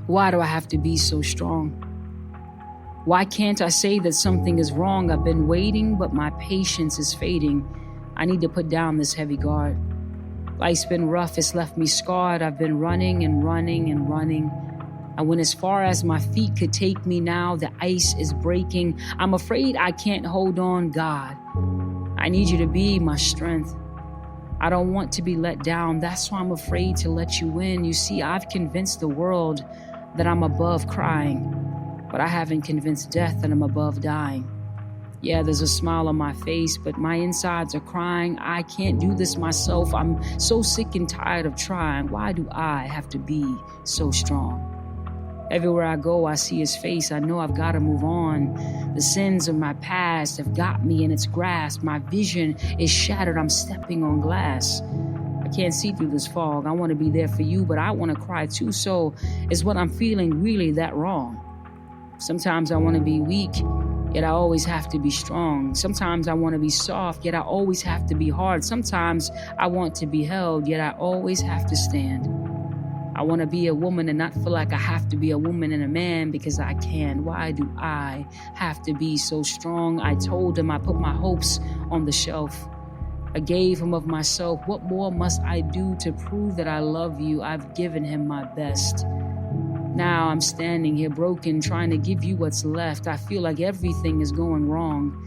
Why do I have to be so strong? Why can't I say that something is wrong? I've been waiting, but my patience is fading. I need to put down this heavy guard. Life's been rough, it's left me scarred. I've been running and running and running. I went as far as my feet could take me now. The ice is breaking. I'm afraid I can't hold on, God. I need you to be my strength. I don't want to be let down. That's why I'm afraid to let you in. You see, I've convinced the world that I'm above crying, but I haven't convinced death that I'm above dying. Yeah, there's a smile on my face, but my insides are crying. I can't do this myself. I'm so sick and tired of trying. Why do I have to be so strong? Everywhere I go, I see his face. I know I've got to move on. The sins of my past have got me in its grasp. My vision is shattered. I'm stepping on glass. I can't see through this fog. I want to be there for you, but I want to cry too. So is what I'm feeling really that wrong? Sometimes I want to be weak, yet I always have to be strong. Sometimes I want to be soft, yet I always have to be hard. Sometimes I want to be held, yet I always have to stand. I want to be a woman and not feel like I have to be a woman and a man because I can. Why do I have to be so strong? I told him I put my hopes on the shelf. I gave him of myself. What more must I do to prove that I love you? I've given him my best. Now I'm standing here broken, trying to give you what's left. I feel like everything is going wrong.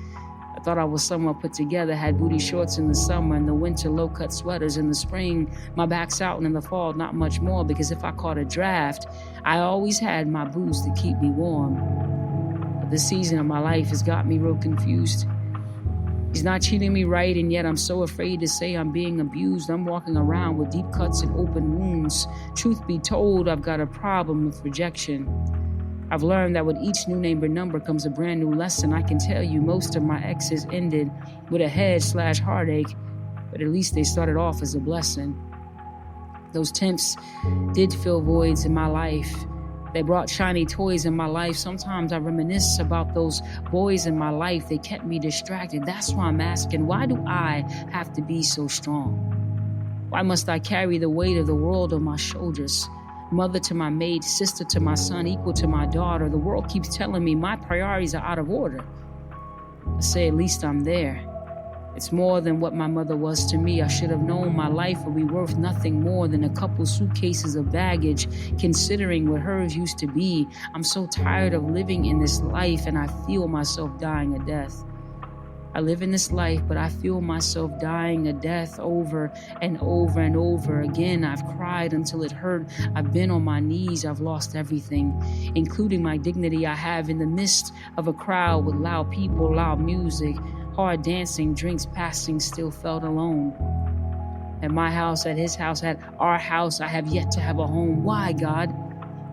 I thought I was somewhat put together, had booty shorts in the summer, in the winter low-cut sweaters, in the spring my back's out, and in the fall not much more, because if I caught a draft, I always had my boots to keep me warm. But this season of my life has got me real confused. He's not treating me right, and yet I'm so afraid to say I'm being abused. I'm walking around with deep cuts and open wounds. Truth be told, I've got a problem with rejection. I've learned that with each new name or number comes a brand new lesson. I can tell you most of my exes ended with a head/heartache, but at least they started off as a blessing. Those temps did fill voids in my life. They brought shiny toys in my life. Sometimes I reminisce about those boys in my life. They kept me distracted. That's why I'm asking, why do I have to be so strong? Why must I carry the weight of the world on my shoulders? Mother to my maid, sister to my son, equal to my daughter. The world keeps telling me my priorities are out of order. I say at least I'm there. It's more than what my mother was to me. I should have known my life would be worth nothing more than a couple suitcases of baggage, considering what hers used to be. I'm so tired of living in this life, and I feel myself dying a death. I live in this life, but I feel myself dying a death over and over and over again. I've cried until it hurt. I've been on my knees. I've lost everything, including my dignity I have in the midst of a crowd with loud people, loud music, hard dancing, drinks passing, still felt alone. At my house, at his house, at our house, I have yet to have a home. Why, God?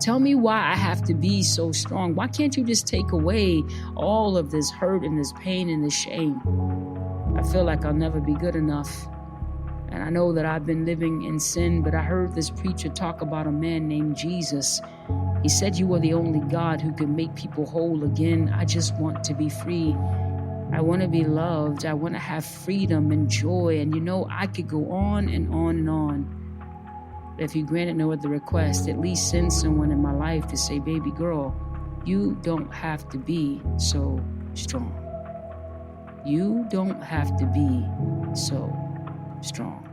Tell me why I have to be so strong. Why can't you just take away all of this hurt and this pain and this shame? I feel like I'll never be good enough. And I know that I've been living in sin, but I heard this preacher talk about a man named Jesus. He said, you are the only God who can make people whole again. I just want to be free. I want to be loved. I want to have freedom and joy. And you know, I could go on and on and on. If you granted no other request, at least send someone in my life to say, baby girl, you don't have to be so strong. You don't have to be so strong.